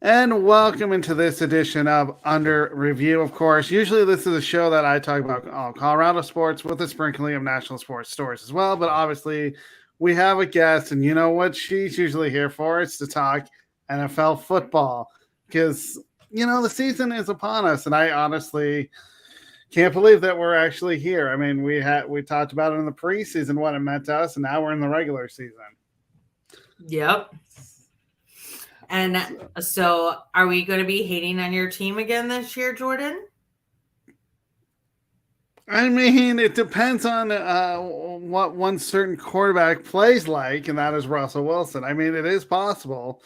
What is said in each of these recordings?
And welcome into this edition of Under Review. Of course, usually this is a show that I talk about Colorado sports with a sprinkling of national sports stories as well. But obviously, we have a guest, and you know what she's usually here for? It's to talk NFL football because the season is upon us, and I honestly can't believe that we're actually here. I mean, we talked about it in the preseason what it meant to us, and now we're in the regular season. Yep. And so, are we going to be hating on your team again this year, Jordan? I mean, it depends on what one certain quarterback plays like, and that is Russell Wilson. I mean, it is possible.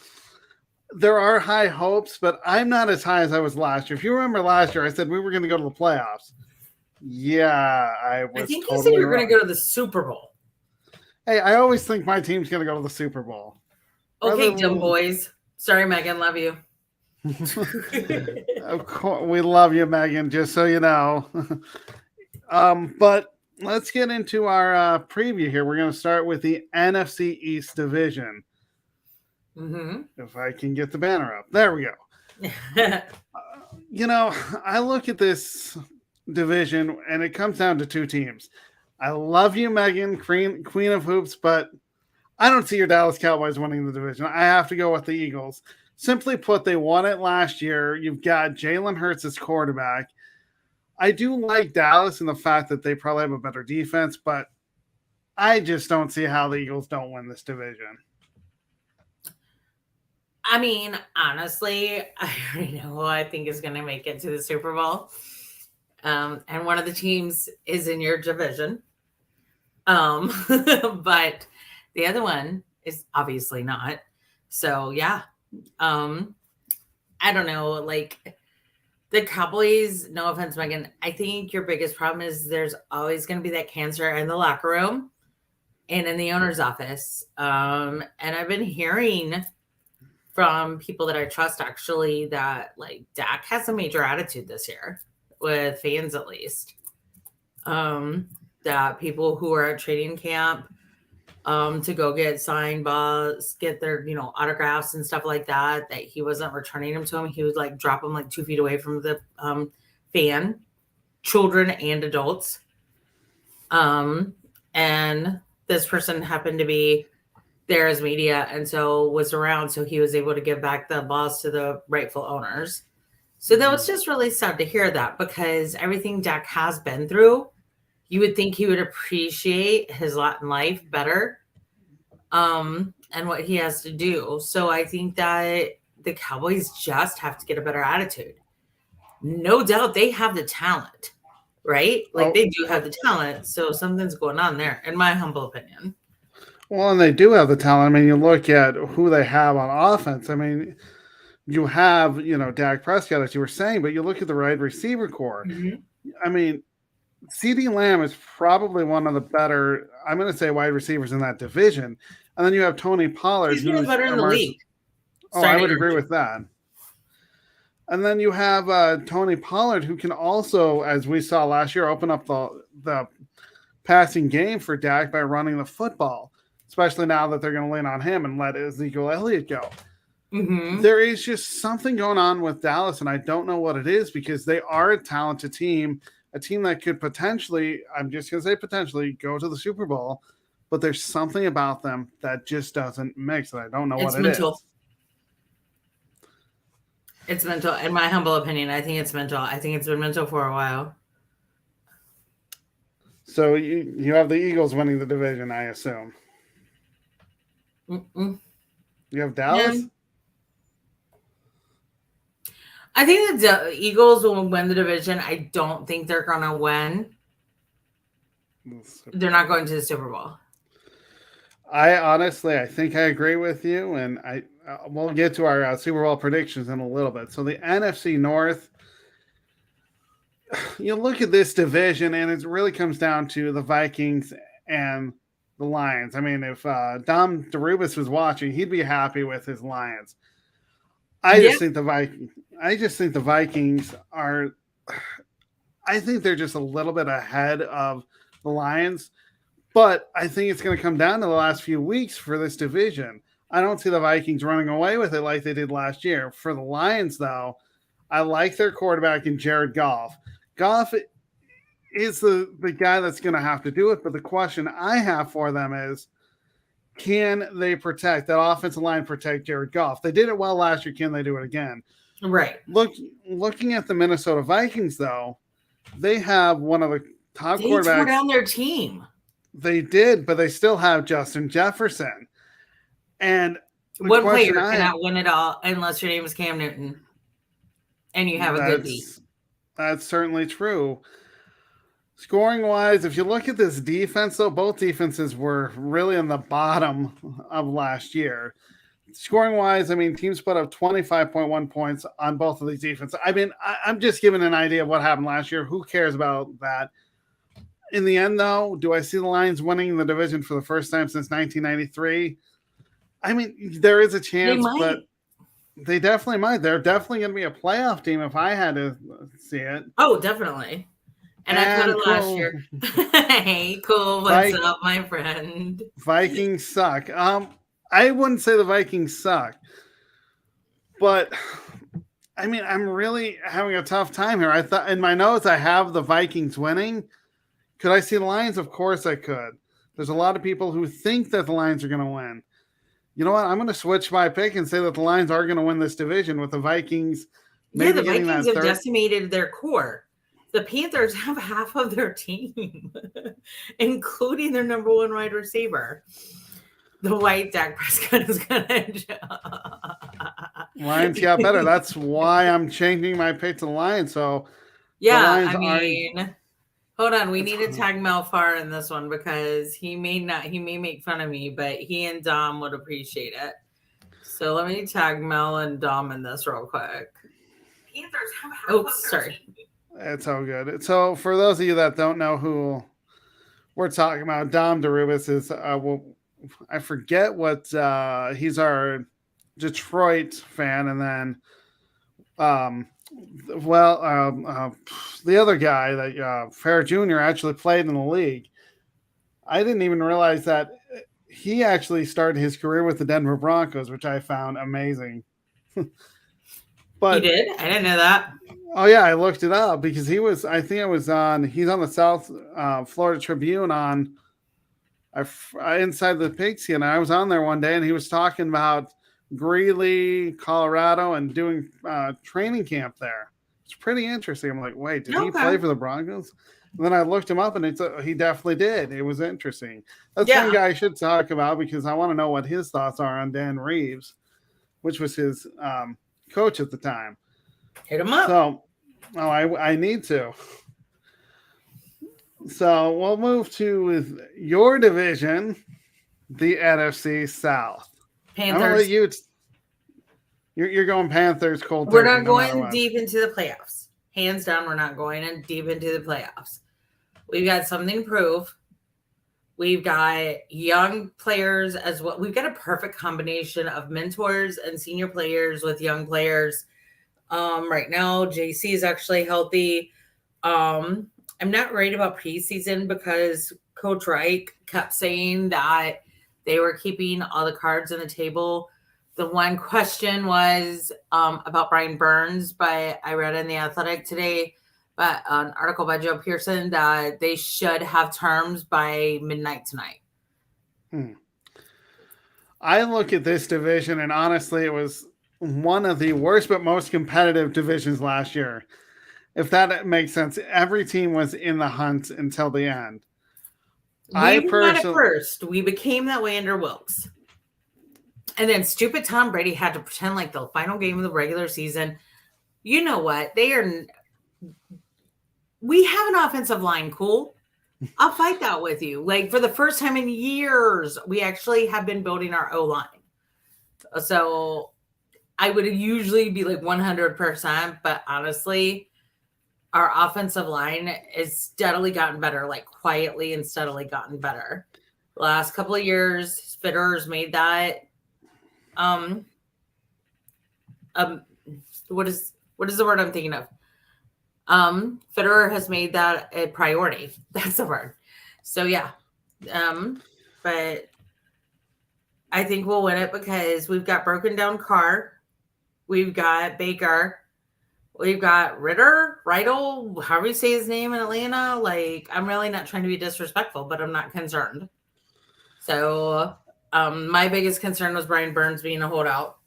There are high hopes, but I'm not as high as I was last year. If you remember last year, I said we were going to go to the playoffs. Yeah, I think you said you were going to go to the Super Bowl. Hey, I always think my team's going to go to the Super Bowl. Okay, dumb boys. Sorry, Megan. Love you. Of course, we love you, Megan, just so you know. But let's get into our preview here. We're going to start with the NFC East division. Mm-hmm. If I can get the banner up. There we go. I look at this division, and it comes down to two teams. I love you, Megan, Queen of Hoops, but I don't see your Dallas Cowboys winning the division. I have to go with the Eagles. Simply put, they won it last year. You've got Jalen Hurts as quarterback. I do like Dallas in the fact that they probably have a better defense, but I just don't see how the Eagles don't win this division. I mean, honestly, I already know who I think is going to make it to the Super Bowl. And one of the teams is in your division. But the other one is obviously not. So, yeah. I don't know. Like, the Cowboys, no offense, Megan, I think your biggest problem is there's always going to be that cancer in the locker room and in the owner's office. And I've been hearing from people that I trust, actually, that, like, Dak has a major attitude this year, with fans at least. That people who are at training camp to go get signed balls, get their, autographs and stuff like that he wasn't returning them to him. He would, like, drop them, like, 2 feet away from the fan, children and adults. And this person happened to be there as media, and so was around, so he was able to give back the balls to the rightful owners. So that was just really sad to hear that, because everything Dak has been through, you would think he would appreciate his lot in life better, and what he has to do. So I think that the Cowboys just have to get a better attitude. No doubt they have the talent, right? Like, they do have the talent, so something's going on there, in my humble opinion. Well, and they do have the talent. I mean, you look at who they have on offense. I mean, you have, Dak Prescott, as you were saying, but you look at the wide receiver core. Mm-hmm. I mean, CeeDee Lamb is probably one of the better, I'm going to say, wide receivers in that division. And then you have Tony Pollard. He's who's better in the league. I would agree with that. And then you have Tony Pollard, who can also, as we saw last year, open up the passing game for Dak by running the football, especially now that they're going to lean on him and let Ezekiel Elliott go. Mm-hmm. There is just something going on with Dallas, and I don't know what it is, because they are a talented team, a team that could potentially, I'm just going to say potentially, go to the Super Bowl, but there's something about them that just doesn't mix, and I don't know what it is. It's mental. In my humble opinion, I think it's mental. I think it's been mental for a while. So you have the Eagles winning the division, I assume. Mm-mm. You have Dallas? Yeah. I think the Eagles will win the division. I don't think they're going to win. They're not going to the Super Bowl. I think I agree with you, and we'll get to our Super Bowl predictions in a little bit. So the NFC North, you look at this division, and it really comes down to the Vikings and the Lions. I mean, if Dom DeRubis was watching, he'd be happy with his Lions. I just think the Vikings are. I think they're just a little bit ahead of the Lions, but I think it's going to come down to the last few weeks for this division. I don't see the Vikings running away with it like they did last year. For the Lions, though, I like their quarterback in Jared Goff. Goff is the guy that's going to have to do it. But the question I have for them is, can they protect that offensive line, protect Jared Goff? They did it well last year. Can they do it again? Right. Looking at the Minnesota Vikings, though, they have one of the top They quarterbacks. tore down their team. They did, but they still have Justin Jefferson. And one player cannot win it all unless your name is Cam Newton and you have a good beat. That's certainly true. Scoring wise, if you look at this defense, though, both defenses were really in the bottom of last year. Scoring wise, I mean, teams put up 25.1 points on both of these defenses. I mean, I'm just giving an idea of what happened last year. Who cares about that? In the end, though, do I see the Lions winning the division for the first time since 1993? I mean, there is a chance, but they definitely might. They're definitely going to be a playoff team if I had to see it. Oh, definitely. And I put it last year. Hey, cool. What's up, my friend? Vikings suck. I wouldn't say the Vikings suck, but I mean, I'm really having a tough time here. I thought in my notes I have the Vikings winning. Could I see the Lions? Of course I could. There's a lot of people who think that the Lions are going to win. You know what? I'm going to switch my pick and say that the Lions are going to win this division with the Vikings. Yeah, the Vikings have decimated their core. The Panthers have half of their team, including their number one wide receiver. The white Dak Prescott is going to. Lions got better. That's why I'm changing my pick to the Lions. So, yeah, hold on. We need to tag Mel Farr in this one because he may make fun of me, but he and Dom would appreciate it. So let me tag Mel and Dom in this real quick. Panthers have sorry. It's all good. So for those of you that don't know who we're talking about, Dom DeRubis is, I forget what, he's our Detroit fan. And then, the other guy that Fair Jr. actually played in the league. I didn't even realize that he actually started his career with the Denver Broncos, which I found amazing. But he did? I didn't know that. Oh yeah, I looked it up because he's on the South Florida Tribune inside the Pigskin. I was on there one day and he was talking about Greeley, Colorado, and doing training camp there. It's pretty interesting. I'm like, wait, did he play for the Broncos? And then I looked him up, and he definitely did. It was interesting. That's one guy I should talk about because I want to know what his thoughts are on Dan Reeves, which was his coach at the time. Hit him up. So, I need to. So we'll move to your division, the NFC South. Panthers. You're going Panthers cold. We're not going deep into the playoffs. Hands down, we're not going in deep into the playoffs. We've got something to prove. We've got young players as well. We've got a perfect combination of mentors and senior players with young players. Right now, JC is actually healthy. I'm not worried about preseason because Coach Reich kept saying that they were keeping all the cards on the table. The one question was about Brian Burns, but I read in The Athletic today, but an article by Joe Pearson that they should have terms by midnight tonight. I look at this division, and honestly, it was one of the worst but most competitive divisions last year. If that makes sense, every team was in the hunt until the end. We were not at first. We became that way under Wilkes. And then stupid Tom Brady had to pretend like the final game of the regular season. You know what? We have an offensive line, cool. I'll fight that with you. Like for the first time in years, we actually have been building our O-line. So I would usually be like 100%, but honestly, our offensive line has steadily gotten better, like quietly and steadily gotten better. The last couple of years, Fitterer's made that. What is the word I'm thinking of? Fitterer has made that a priority. That's the word. So yeah. But I think we'll win it because we've got broken down Carr, we've got Baker, we've got Ritter, Riddle, however you say his name in Atlanta. Like, I'm really not trying to be disrespectful, but I'm not concerned. So, my biggest concern was Brian Burns being a holdout.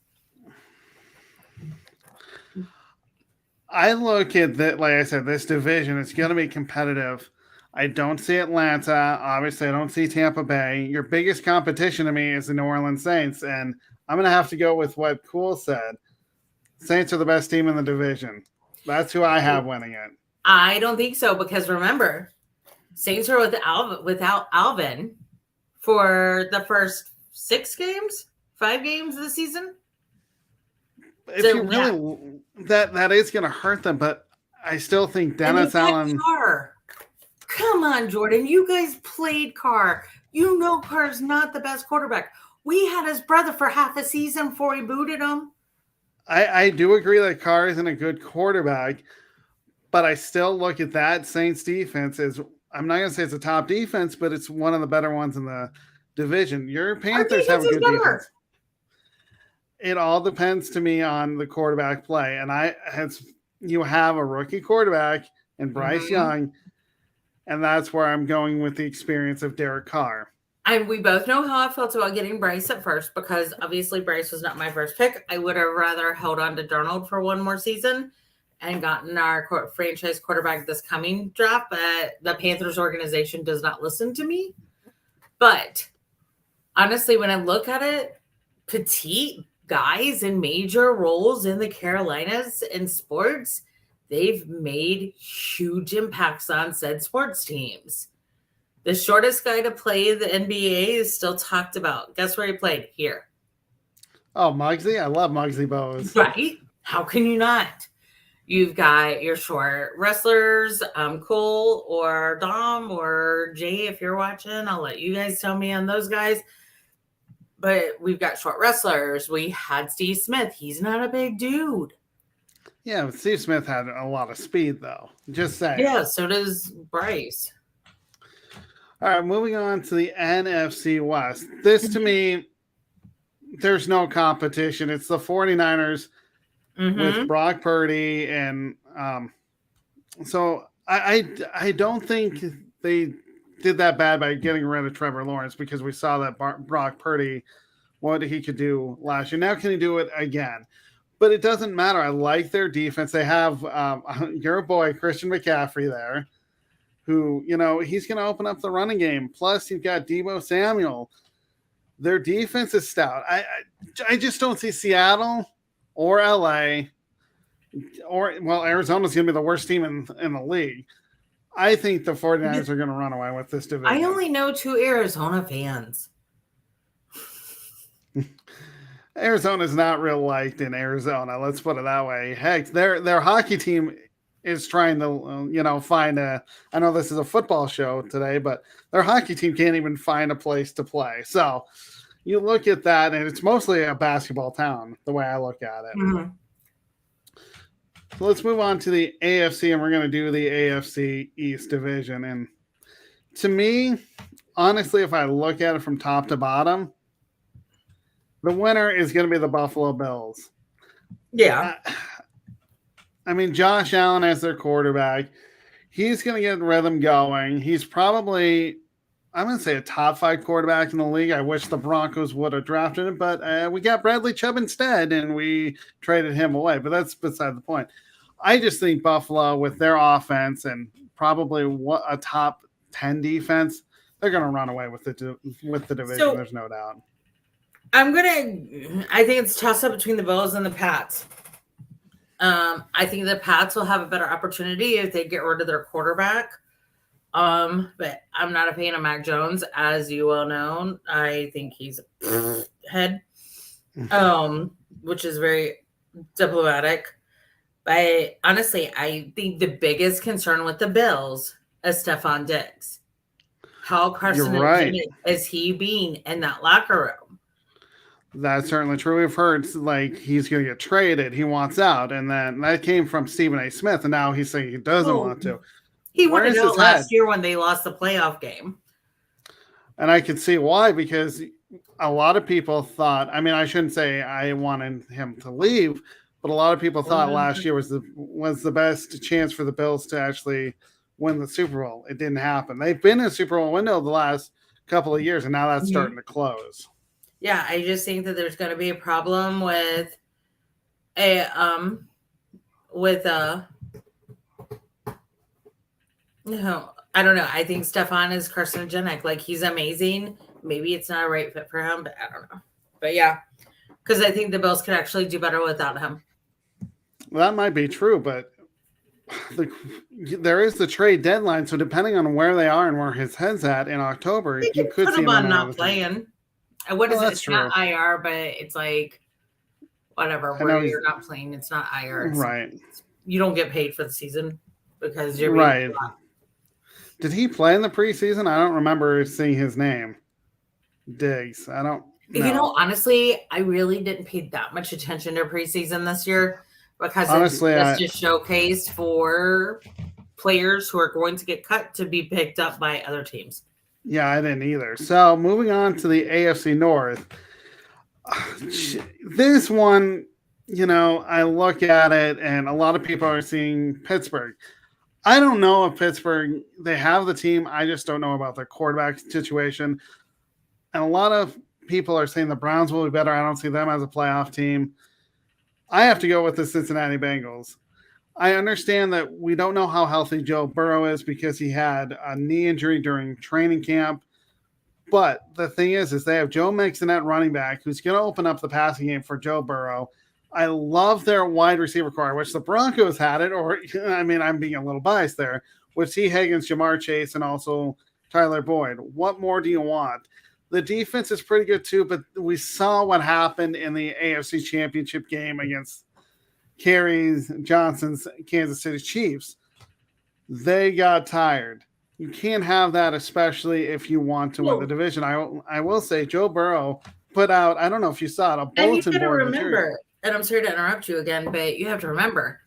I look at that, like I said, this division, it's going to be competitive. I don't see Atlanta. Obviously, I don't see Tampa Bay. Your biggest competition to me is the New Orleans Saints, and I'm going to have to go with what Cool said. Saints are the best team in the division. That's who I have winning it. I don't think so because remember, Saints are without Alvin for the first 5 games of the season. If you really that is going to hurt them, but I still think Dennis Allen. Carr. Come on, Jordan. You guys played Carr. You know Carr's not the best quarterback. We had his brother for half a season before he booted him. I do agree that Carr isn't a good quarterback, but I still look at that Saints defense as, I'm not going to say it's a top defense, but it's one of the better ones in the division. Your Panthers have a good defense. It all depends to me on the quarterback play. And you have a rookie quarterback in Bryce Young, and that's where I'm going with the experience of Derek Carr. And we both know how I felt about getting Bryce at first because obviously Bryce was not my first pick. I would have rather held on to Darnold for one more season and gotten our franchise quarterback this coming draft, but the Panthers organization does not listen to me. But honestly, when I look at it, petite guys in major roles in the Carolinas in sports, they've made huge impacts on said sports teams. The shortest guy to play the NBA is still talked about. Guess where he played? Here. Oh, Muggsy? I love Muggsy Bogues. Right? How can you not? You've got your short wrestlers, Cole or Dom or Jay, if you're watching. I'll let you guys tell me on those guys. But we've got short wrestlers. We had Steve Smith. He's not a big dude. Yeah, but Steve Smith had a lot of speed, though. Just saying. Yeah, so does Bryce. All right, moving on to the NFC West. This, to me, there's no competition. It's the 49ers with Brock Purdy. And so I don't think they did that bad by getting rid of Trevor Lawrence because we saw that Brock Purdy, what he could do last year. Now can he do it again? But it doesn't matter. I like their defense. They have your boy, Christian McCaffrey there, who, he's going to open up the running game. Plus, you've got Deebo Samuel. Their defense is stout. I just don't see Seattle or LA Arizona's going to be the worst team in the league. I think the 49ers are going to run away with this division. I only know 2 Arizona fans. Arizona's not real liked in Arizona. Let's put it that way. Heck, their hockey team is trying to, find I know this is a football show today, but their hockey team can't even find a place to play. So you look at that, and it's mostly a basketball town, the way I look at it. Mm-hmm. So let's move on to the AFC, and we're going to do the AFC East division. And to me, honestly, if I look at it from top to bottom, the winner is going to be the Buffalo Bills. Yeah. I mean, Josh Allen as their quarterback, he's going to get rhythm going. He's probably, I'm going to say, a top 5 quarterback in the league. I wish the Broncos would have drafted him, but we got Bradley Chubb instead, and we traded him away. But that's beside the point. I just think Buffalo, with their offense and probably a top 10 defense, they're going to run away with the division. So, there's no doubt. I think it's toss up between the Bills and the Pats. I think the Pats will have a better opportunity if they get rid of their quarterback. But I'm not a fan of Mac Jones, as you well know. I think he's a head, which is very diplomatic. But honestly, I think the biggest concern with the Bills is Stephon Diggs. How carcinogenic is he being in that locker room? That's certainly true. We've heard he's going to get traded. He wants out. And then that came from Stephen A. Smith. And now he's saying he doesn't want to. He wanted out last year when they lost the playoff game. And I could see why, because a lot of people thought, I mean, I shouldn't say I wanted him to leave, but a lot of people thought last year was the best chance for the Bills to actually win the Super Bowl. It didn't happen. They've been in a Super Bowl window the last couple of years, and now that's starting to close. Yeah, I just think that there's going to be a problem with a no, I don't know. I think Stefan is carcinogenic. Like, he's amazing. Maybe it's not a right fit for him, but I don't know. But yeah, because I think the Bills could actually do better without him. Well, that might be true, but there is the trade deadline. So depending on where they are and where his head's at in October, They you could put see him him on not playing. And what is it? It's not IR, but it's like whatever. Where you're not playing, it's not IR. Right. You don't get paid for the season because you're right. Did he play in the preseason? I don't remember seeing his name. Diggs. I don't know. You know, honestly, I really didn't pay that much attention to preseason this year because honestly, it's just showcased for players who are going to get cut to be picked up by other teams. Yeah, I didn't either. So moving on to the AFC North. This one, you know, I look at it and a lot of people are seeing Pittsburgh. I don't know if Pittsburgh, they have the team. I just don't know about their quarterback situation. And a lot of people are saying the Browns will be better. I don't see them as a playoff team. I have to go with the Cincinnati Bengals. I understand that we don't know how healthy Joe Burrow is because he had a knee injury during training camp. But the thing is they have Joe Mixon at running back who's going to open up the passing game for Joe Burrow. I love their wide receiver core, which the Broncos had it, or, I mean, I'm being a little biased there, with T. Higgins, Jamar Chase, and also Tyler Boyd. What more do you want? The defense is pretty good too, but we saw what happened in the AFC Championship game against Kerry Johnson's Kansas City Chiefs. They got tired. You can't have that, especially if you want to win the division. I will say Joe Burrow put out, I don't know if you saw it, a bulletin board material. And I'm sorry to interrupt you again, but you have to remember,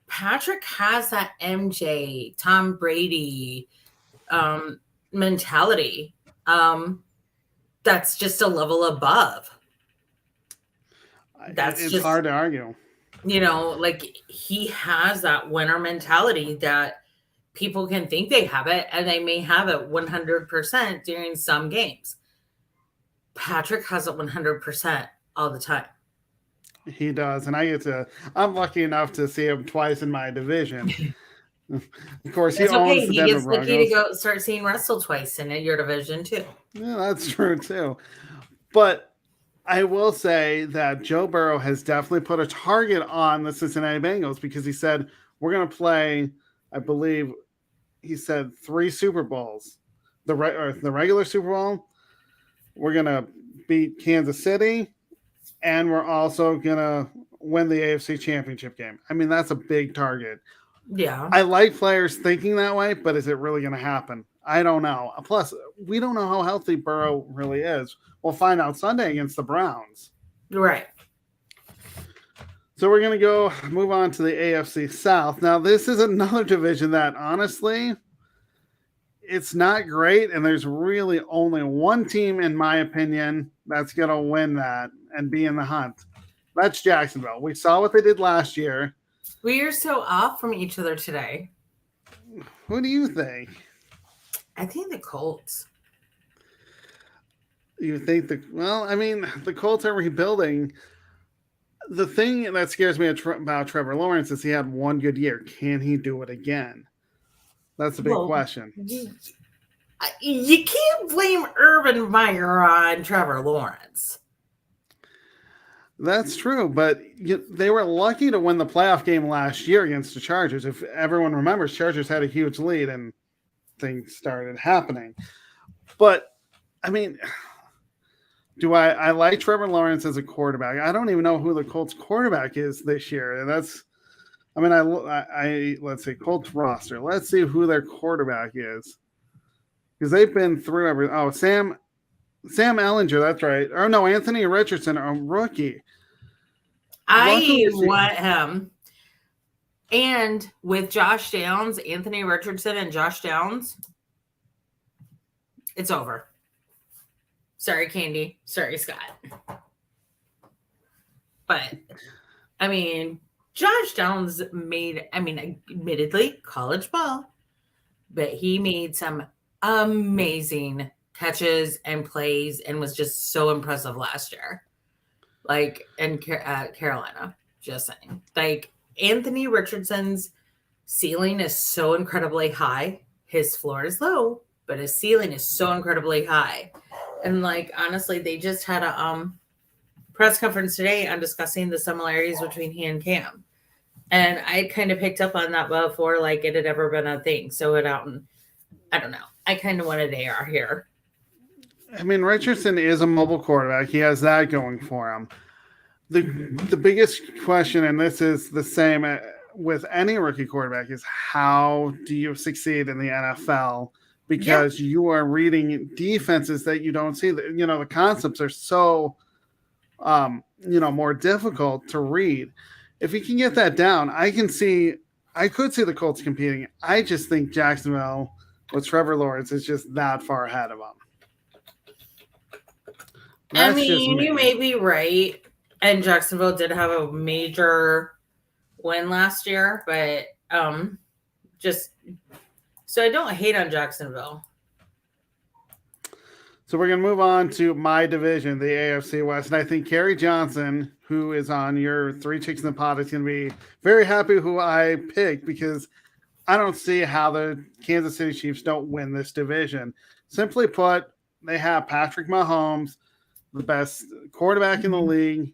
Patrick has that MJ, Tom Brady mentality. That's just a level above. It's just hard to argue. You know, like, he has that winner mentality that people can think they have it, and they may have it 100% during some games. Patrick has it 100% all the time. He does, and I'm lucky enough to see him twice in my division. Of course, he owns the Denver Broncos. He gets lucky to go start seeing Russell twice in your division too. Yeah, that's true too. But I will say that Joe Burrow has definitely put a target on the Cincinnati Bengals because he said we're going to play. I believe he said 3 Super Bowls. The regular Super Bowl, we're going to beat Kansas City, and we're also going to win the AFC Championship game. I mean, that's a big target. Yeah. I like players thinking that way, but is it really going to happen? I don't know. Plus, we don't know how healthy Burrow really is. We'll find out Sunday against the Browns. Right. So we're going to move on to the AFC South. Now, this is another division that, honestly, it's not great, and there's really only one team, in my opinion, that's going to win that and be in the hunt. That's Jacksonville. We saw what they did last year. We are so off from each other today. Who do you think? I think the Colts. You think the Colts are rebuilding. The thing that scares me about Trevor Lawrence is he had one good year. Can he do it again? That's a big question. You can't blame Urban Meyer on Trevor Lawrence. That's true, but they were lucky to win the playoff game last year against the Chargers. If everyone remembers, Chargers had a huge lead and things started happening. But, I mean, I like Trevor Lawrence as a quarterback. I don't even know who the Colts quarterback is this year. And let's see, Colts roster. Let's see who their quarterback is. Because they've been through everything. Oh, Sam Ellinger, that's right. Or no, Anthony Richardson, a rookie. I want him. And with Josh Downs, Anthony Richardson and Josh Downs, it's over. Sorry, Candy. Sorry, Scott. But I mean, Josh Downs made, admittedly, college ball, but he made some amazing catches and plays and was just so impressive last year. Like in Carolina, just saying. Like Anthony Richardson's ceiling is so incredibly high. His floor is low, but his ceiling is so incredibly high. And like honestly, they just had a press conference today on discussing the similarities between he and Cam. And I kind of picked up on that before, like it had ever been a thing. So it out and I don't know. I kind of wanted AR here. I mean, Richardson is a mobile quarterback. He has that going for him. The biggest question, and this is the same with any rookie quarterback, is how do you succeed in the NFL? Because you are reading defenses that you don't see. The concepts are so, more difficult to read. If you can get that down, I could see the Colts competing. I just think Jacksonville with Trevor Lawrence is just that far ahead of them. I mean, you may be right. And Jacksonville did have a major win last year, but just so I don't hate on Jacksonville. So we're going to move on to my division, the AFC West. And I think Kerry Johnson, who is on your Three Chicks in the Pot, is going to be very happy who I picked, because I don't see how the Kansas City Chiefs don't win this division. Simply put, they have Patrick Mahomes, the best quarterback in the league.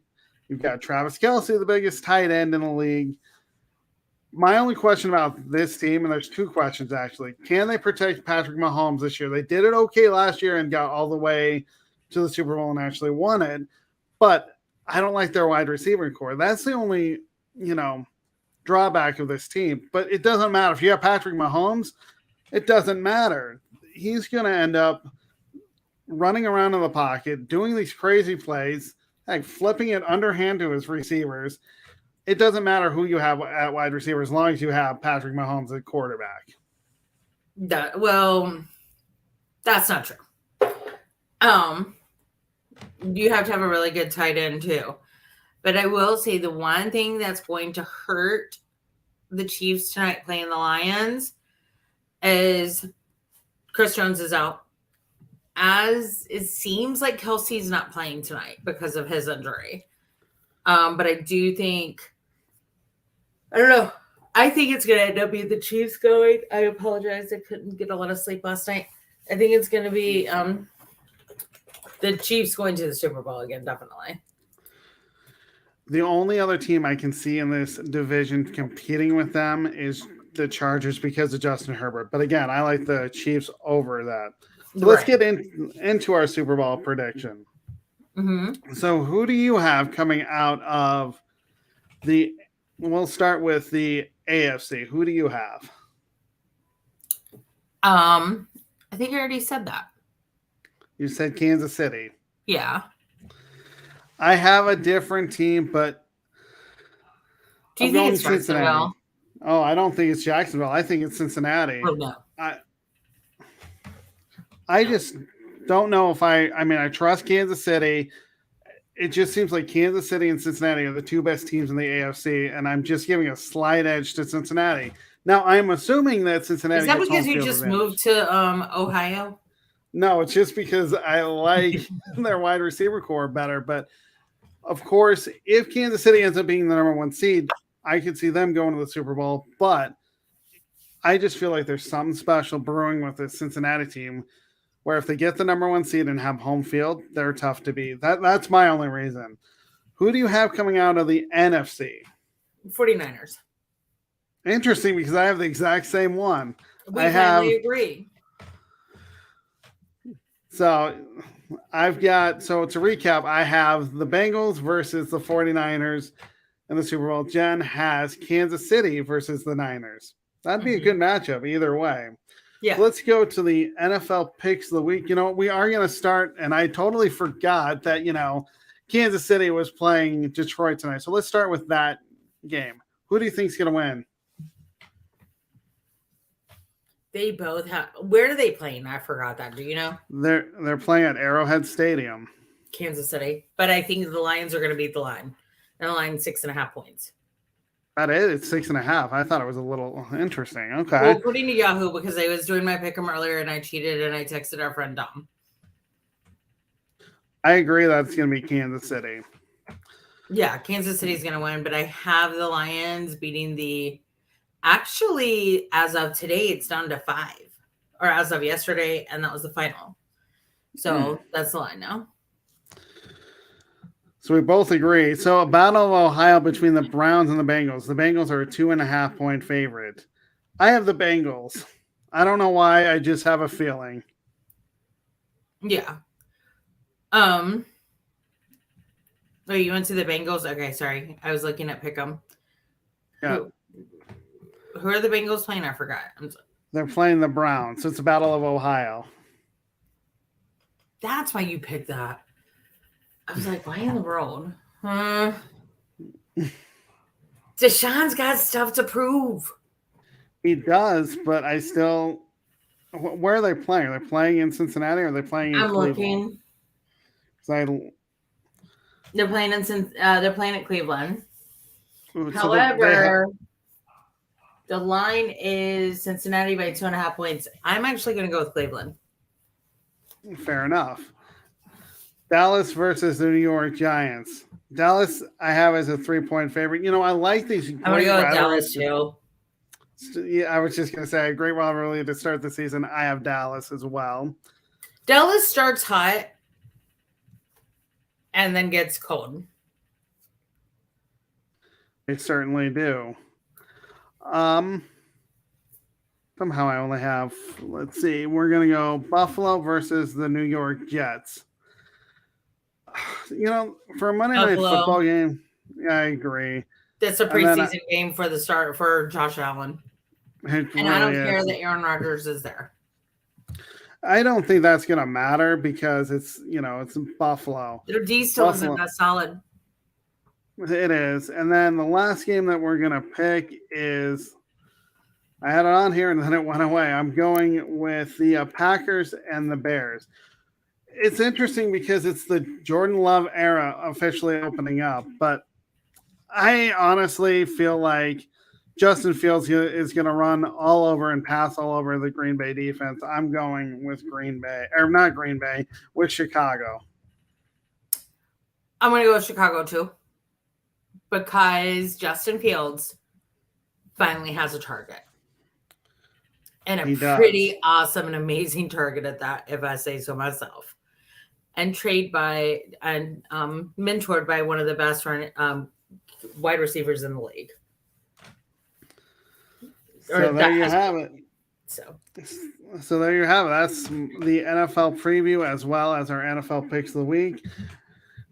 You've got Travis Kelce, the biggest tight end in the league. My only question about this team, and there's two questions actually, can they protect Patrick Mahomes this year? They did it okay last year and got all the way to the Super Bowl and actually won it, but I don't like their wide receiver core. That's the only, drawback of this team. But it doesn't matter. If you have Patrick Mahomes, it doesn't matter. He's going to end up running around in the pocket, doing these crazy plays, like flipping it underhand to his receivers. It doesn't matter who you have at wide receiver as long as you have Patrick Mahomes at quarterback. That's not true. You have to have a really good tight end too. But I will say the one thing that's going to hurt the Chiefs tonight playing the Lions is Chris Jones is out. As it seems like Kelsey's not playing tonight because of his injury. But I do think, I don't know. I think it's going to end up being the Chiefs going. I apologize. I couldn't get a lot of sleep last night. I think it's going to be the Chiefs going to the Super Bowl again, definitely. The only other team I can see in this division competing with them is the Chargers because of Justin Herbert. But again, I like the Chiefs over that. So let's get into our Super Bowl prediction. Mm-hmm. So who do you have coming out of we'll start with the AFC. Who do you have? I think I already said that. You said Kansas City. Yeah. I have a different team, but do you think it's Jacksonville? Oh, I don't think it's Jacksonville. I think it's Cincinnati. Oh, no. I just don't know if I trust Kansas City. It just seems like Kansas City and Cincinnati are the two best teams in the AFC, and I'm just giving a slight edge to Cincinnati. Now, I'm assuming that Cincinnati. Is that because you just moved to Ohio? No, it's just because I like their wide receiver core better. But of course, if Kansas City ends up being the number one seed, I could see them going to the Super Bowl. But I just feel like there's something special brewing with this Cincinnati team, where if they get the number one seed and have home field, they're tough to beat. That's my only reason. Who do you have coming out of the NFC? 49ers. Interesting, because I have the exact same one. We finally agree. So to recap, I have the Bengals versus the 49ers in the Super Bowl. Jen has Kansas City versus the Niners. That'd be a good matchup either way. Yeah. Let's go to the NFL picks of the week. We are going to start, and I totally forgot that, Kansas City was playing Detroit tonight. So let's start with that game. Who do you think is going to win? They both have. Where are they playing? I forgot that. Do you know? They're playing at Arrowhead Stadium. Kansas City. But I think the Lions are going to beat the line. And the line 6.5 points. That is, it's 6.5. I thought it was a little interesting. Okay. Well, according to Yahoo, because I was doing my pick'em earlier and I cheated and I texted our friend Dom. I agree that's going to be Kansas City. Yeah, Kansas City's going to win, but I have the Lions beating the. Actually, as of today, it's down to 5, or as of yesterday, and that was the final. So that's the line now. So we both agree. So a battle of Ohio between the Browns and the Bengals. The Bengals are a 2.5 point favorite. I have the Bengals. I don't know why. I just have a feeling. Yeah. Oh, you went to the Bengals? Okay, sorry. I was looking at Pick'em. Yeah. Who are the Bengals playing? I forgot. They're playing the Browns. So it's a battle of Ohio. That's why you picked that. I was like, why in the world? Deshaun's got stuff to prove. He does, but I still. Where are they playing? Are they playing in Cincinnati or are they playing in Cleveland? Looking. They're playing they're playing at Cleveland. So However, the line is Cincinnati by 2.5 points. I'm actually going to go with Cleveland. Fair enough. Dallas versus the New York Giants. Dallas, I have as a 3-point favorite. You know, I like these. I'm going to go with Dallas too. Yeah, I was just going to say a great rivalry to start the season. I have Dallas as well. Dallas starts hot and then gets cold. They certainly do. Somehow I only have, let's see, we're going to go Buffalo versus the New York Jets. You know, for a Monday night football game, yeah, I agree. That's a preseason game for the start for Josh Allen. And really I don't care that Aaron Rodgers is there. I don't think that's going to matter because it's, you know, it's Buffalo. Their D still isn't that solid. It is. And then the last game that we're going to pick is, I had it on here and then it went away. I'm going with the Packers and the Bears. It's interesting because it's the Jordan Love era officially opening up, but I honestly feel like Justin Fields is going to run all over and pass all over the Green Bay defense. I'm going with Green Bay, or not Green Bay, with Chicago. I'm going to go with Chicago too, because Justin Fields finally has a target. And a pretty awesome and amazing target at that, if I say so myself. And mentored by one of the best wide receivers in the league. So there you have it. So there you have it. That's the NFL preview as well as our NFL picks of the week.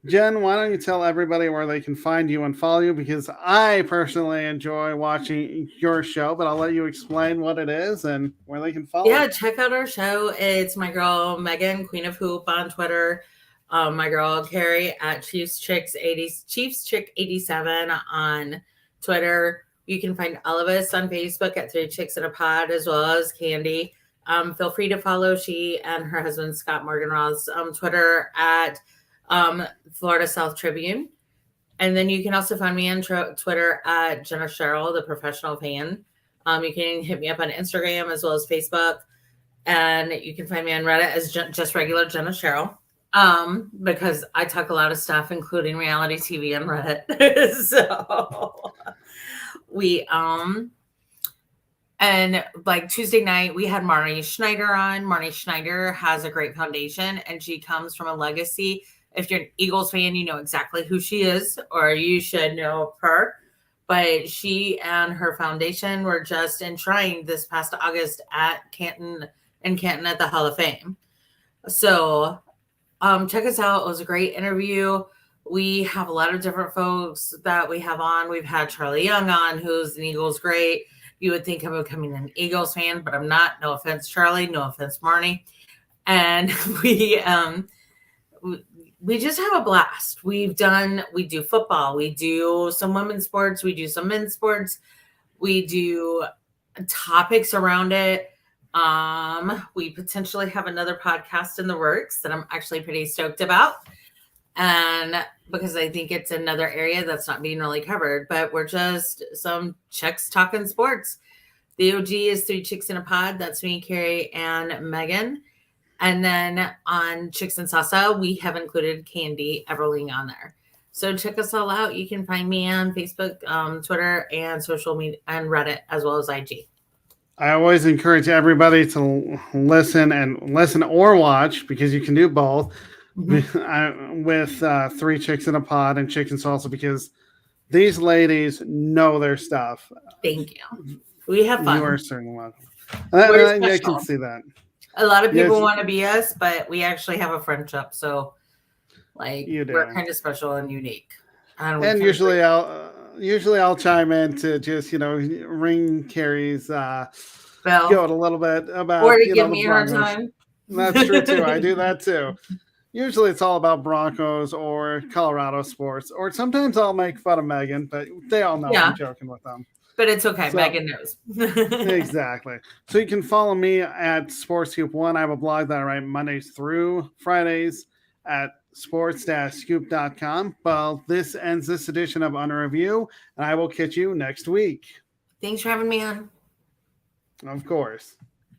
Jen, why don't you tell everybody where they can find you and follow you? Because I personally enjoy watching your show, but I'll let you explain what it is and where they can follow. Yeah, check out our show. It's my girl Megan, Queen of Hoop, on Twitter. My girl Carrie at ChiefsChick87 on Twitter. You can find all of us on Facebook at 3 Chicks in a Pod, as well as Candy. Feel free to follow she and her husband Scott Morganroth's Twitter at Florida South Tribune. And then you can also find me on Twitter at Jenna Cheryl, the professional fan. You can hit me up on Instagram as well as Facebook. And you can find me on Reddit as just regular Jenna Cheryl. Because I talk a lot of stuff, including reality TV on Reddit. So we and like Tuesday night we had Marnie Schneider on. Marnie Schneider has a great foundation and she comes from a legacy. If you're an Eagles fan, you know exactly who she is, or you should know her. But she and her foundation were just enshrined this past August at Canton at the Hall of Fame. So check us out. It was a great interview. We have a lot of different folks that we have on. We've had Charlie Young on, who's an Eagles great. You would think I'm becoming an Eagles fan, but I'm not. No offense, Charlie. No offense, Marnie. And we just have a blast. We do football. We do some women's sports. We do some men's sports. We do topics around it. We potentially have another podcast in the works that I'm actually pretty stoked about. And because I think it's another area that's not being really covered, but we're just some chicks talking sports. The OG is 3 Chicks in a Pod. That's me, Carrie, and Megan. And then on Chicks and Salsa, we have included Candy Everling on there. So check us all out. You can find me on Facebook, Twitter, and social media, and Reddit, as well as IG. I always encourage everybody to listen or watch, because you can do both. With 3 Chicks in a Pod and Chicken Salsa, because these ladies know their stuff. Thank you. We have fun. You are certainly welcome. I can see that. A lot of people want to be us, but we actually have a friendship. So, like, we're kind of special and unique. And usually I'll chime in to just, ring Carrie's bell a little bit about, or to give me a hard time. That's true too. I do that too. Usually it's all about Broncos or Colorado sports, or sometimes I'll make fun of Megan, but they all know I'm joking with them. But it's okay. So, Megan knows. Exactly. So you can follow me at SportsScoop1. I have a blog that I write Mondays through Fridays at sports-scoop.com. Well, this ends this edition of Under Review, and I will catch you next week. Thanks for having me on. Of course.